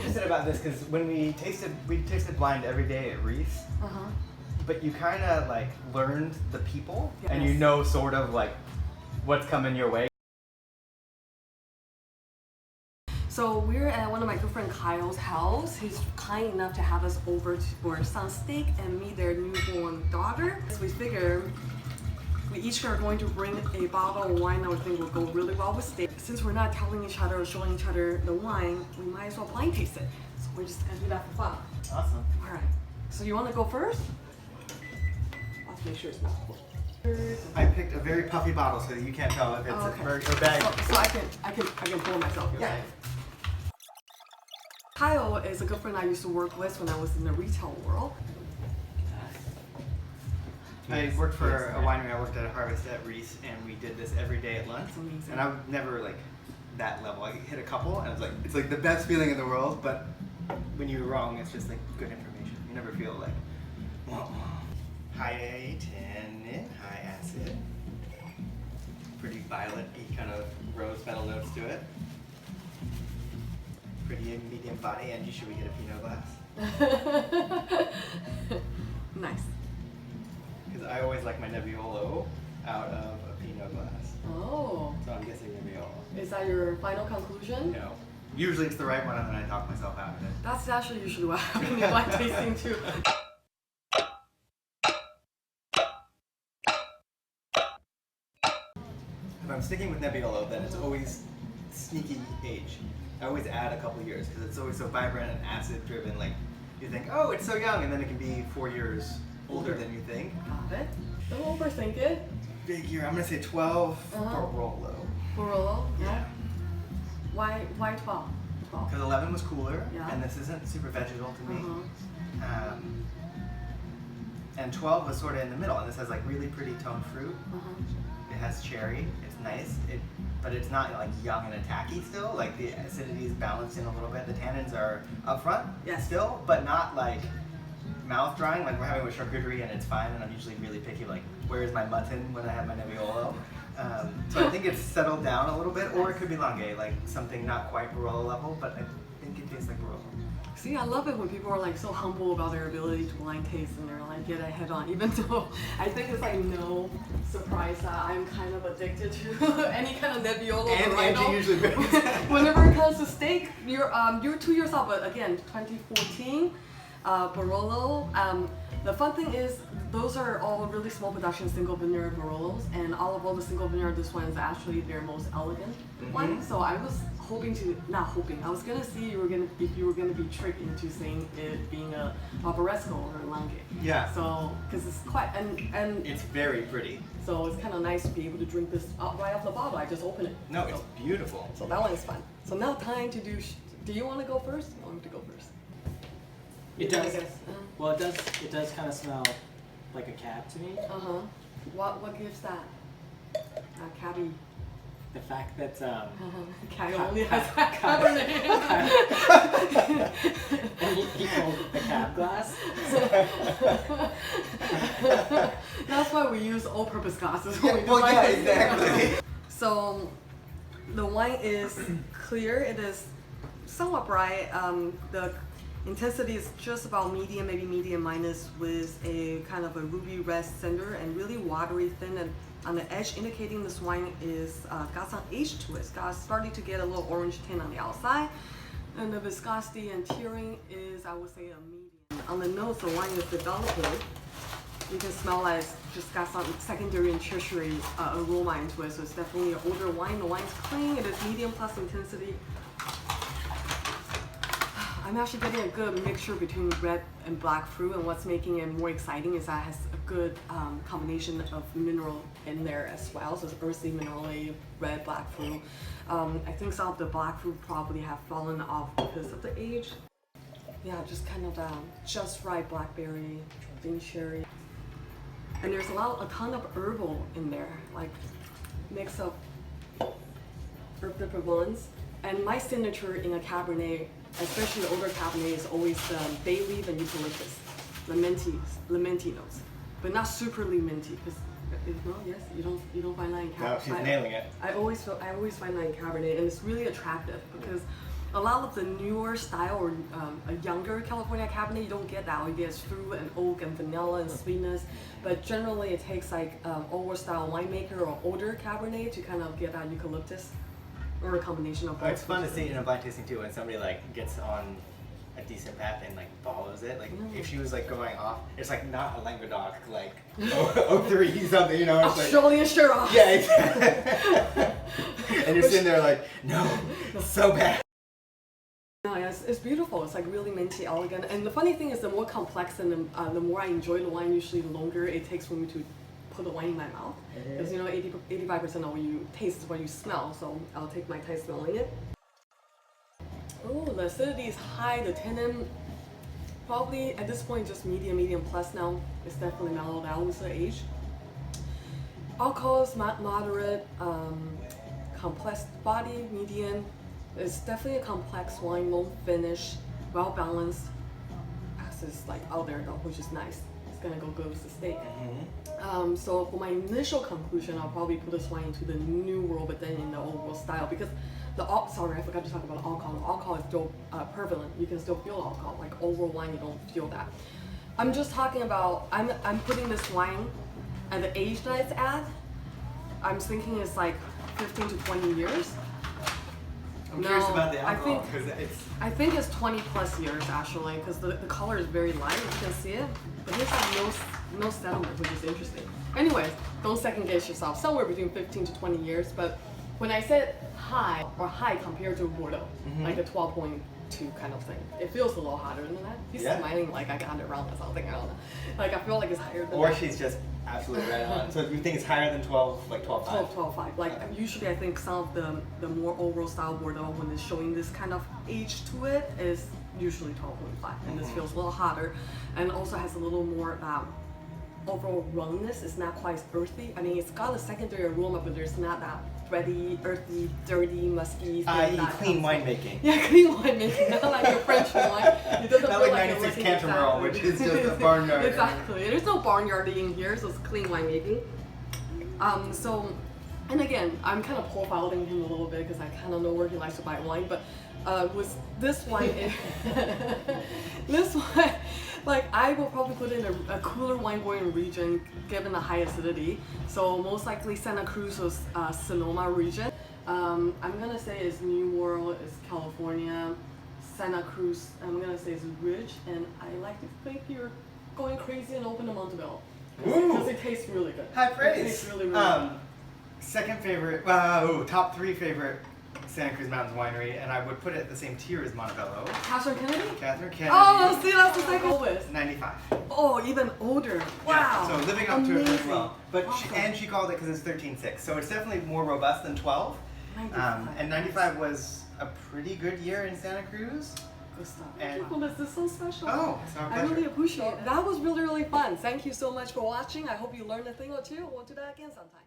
interested about this because when we tasted blind every day at Gris. But you kind of like learned the people, and you know sort of like what's coming your way. So we're at one of my good friend Kyle's house. He's kind enough to have us over for some steak and meet their newborn daughter. So we figure we each are going to bring a bottle of wine that we think will go really well with steak. Since we're not telling each other or showing each other the wine, we might as well blind taste it. So we're just gonna do that for fun. Awesome. All right. So you want to go first? Let's make sure it's not full. I picked a very puffy bottle so that you can't tell if it's a bag. So I can pour myself. Yeah. Kyle is a good friend I used to work with when I was in the retail world. I worked for a winery. I worked at a harvest at Gris, and we did this every day at lunch. Amazing. And I would never like that level. I hit a couple, and it's like the best feeling in the world. But when you're wrong, it's just like good information. You never feel like high tannin, high acid, pretty violet-y kind of rose petal notes to it. Pretty medium body. Angie, should we get a Pinot glass? Nice. Because I always like my Nebbiolo out of a Pinot glass. Oh. So I'm guessing Nebbiolo. Is that your final conclusion? No. Usually it's the right one, and then I talk myself out of it. That's actually usually what happens in wine tasting too. If I'm sticking with Nebbiolo, then it's always sneaky age. I always add a couple years because it's always so vibrant and acid-driven. Like you think, oh, it's so young, and then it can be 4 years older than you think. Got it. Don't overthink it. Big year. I'm gonna say 12 Barolo. Barolo. Yeah. Why 12? 12. Because 11 was cooler, Yeah. and this isn't super vegetal to me. And 12 was sort of in the middle, and this has like really pretty toned fruit. It has cherry. It's nice. But it's not like young and attacky still. Like the acidity is balanced in a little bit. The tannins are up front still, but not like mouth drying. Like we're having with charcuterie and it's fine, and I'm usually really picky. Like where's my mutton when I have my Nebbiolo? So I think it's settled down a little bit, or it could be Langhe, like something not quite Barolo level, but I think it tastes like Barolo. See, I love it when people are like so humble about their ability to blind taste and they're like, get a head on, even though I think it's like no surprise that I'm kind of addicted to any kind of Nebbiolo. And Angie usually brings whenever it comes to steak, you're 2 years old, but again, 2014, Barolo. The fun thing is, those are all really small production single vineyard Barolos, and all the single vineyard, this one is actually their most elegant one. So I was I was gonna see if you were gonna be tricked into saying it being a Barbaresco or a Langhe. Yeah. So, because it's quite, and it's very pretty. So it's kind of nice to be able to drink this right off the bottle. I just open it. No, it's beautiful. So that one is fun. So now time to do you want to go first? I want me to go first. It does. Well, it does kind of smell like a cab to me. What gives that? Cabby. The fact that Cab only has Cabernet. and he called it the cab glass. That's why we use all-purpose glasses. Exactly. So the wine is clear. It is somewhat bright. The intensity is just about medium, maybe medium minus, with a kind of a ruby red center and really watery thin, and on the edge indicating this wine is got some age to it. It's got starting to get a little orange tint on the outside, and the viscosity and tearing is, I would say, a medium. On the nose, the wine is developing. You can smell like it's just got some secondary and tertiary aroma into it, so it's definitely an older wine. The wine's clean. It is medium plus intensity. I'm actually getting a good mixture between red and black fruit, and what's making it more exciting is that it has a good combination of mineral in there as well. So it's earthy, minerally, red, black fruit. I think some of the black fruit probably have fallen off because of the age. Yeah, just kind of just right blackberry, green cherry. And there's a ton of herbal in there, like mix of herb de Provence. And my signature in a Cabernet, especially the older Cabernet, is always bay leaf and eucalyptus, lementi notes, but not superly minty. Because you don't find that in Cabernet. No, she's nailing it. I always find that in Cabernet, and it's really attractive because A lot of the newer style or a younger California Cabernet, you don't get that. You get fruit and oak and vanilla and sweetness. But generally, it takes like old style winemaker or older Cabernet to kind of get that eucalyptus or a combination of both. It's fun to see in a blind tasting too when somebody like gets on a decent path and like follows it. Like if she was like going off, it's like not a Languedoc like 03 something, you know? It's Australian Shiraz. Yeah, exactly. And you're sitting there like, no, so bad. No, it's beautiful. It's like really minty, elegant. And the funny thing is, the more complex and the more I enjoy the wine, usually the longer it takes for me to put the wine in my mouth. Because 85% of what you taste is what you smell. So I'll take my time smelling it. Oh, the acidity is high. The tannin probably at this point just medium plus now. It's definitely mellowed out with the age. Alcohol is moderate. Complex body, medium. It's definitely a complex wine, low finish, well balanced. Acid's like out there though, which is nice. It's gonna go good with the steak. So for my initial conclusion, I'll probably put this wine into the new world, but then in the old world style, because sorry, I forgot to talk about alcohol. The alcohol is still prevalent. You can still feel alcohol. Like old world wine, you don't feel that. I'm just talking about. I'm putting this wine at the age that it's at. I'm thinking it's like 15 to 20 years. I'm curious about the alcohol because I think it's 20 plus years actually, because the color is very light. You can see it, but there's like no settlement, which is interesting. Anyways, don't second guess yourself. Somewhere between 15 to 20 years. But when I said high compared to Bordeaux, like a 12.2 kind of thing, it feels a little hotter than that. He's smiling like I got it wrong or something. I don't know. Like I feel like it's higher than. Or that. she's just absolutely right on. So you think it's higher than 12, like 12.5? 12.5. Like usually I think some of the more overall style Bordeaux, when it's showing this kind of age to it, is usually 12.5. And this feels a little hotter, and also has a little more overall rungness. It's not quite earthy. I mean, it's got a secondary aroma, but there's not that bready, earthy, dirty, musky thing. Clean winemaking. Yeah, clean winemaking. Not like your French wine. It doesn't Not feel like you're 96 looking Conterno, which is just a barnyard. Exactly. There's no barnyarding in here, so it's clean winemaking. So, and again, I'm kind of profiling him a little bit because I kind of know where he likes to buy wine, but with this wine, this wine, like I will probably put in a cooler wine growing region given the high acidity. So most likely Santa Cruz or Sonoma region. I'm gonna say it's New World, it's California, Santa Cruz. I'm gonna say it's Ridge, and I like to think you're going crazy and open to Montebello because it tastes really good. High praise. It tastes really good. Second favorite, top 3 favorite Santa Cruz Mountains winery, and I would put it at the same tier as Montebello. Catherine Kennedy? Catherine Kennedy. Oh, see, that's the second lowest. 95. Oh, even older. Wow. Yeah, so living up to it really Amazing. well. But Awesome. she called it because it's 13.6, so it's definitely more robust than 12. 95. And 95 was a pretty good year in Santa Cruz. Good stuff. And- Thank you. This is so special. Oh, it's our I pleasure. really appreciate it. That was really, really fun. Thank you so much for watching. I hope you learned a thing or two. We'll do that again sometime.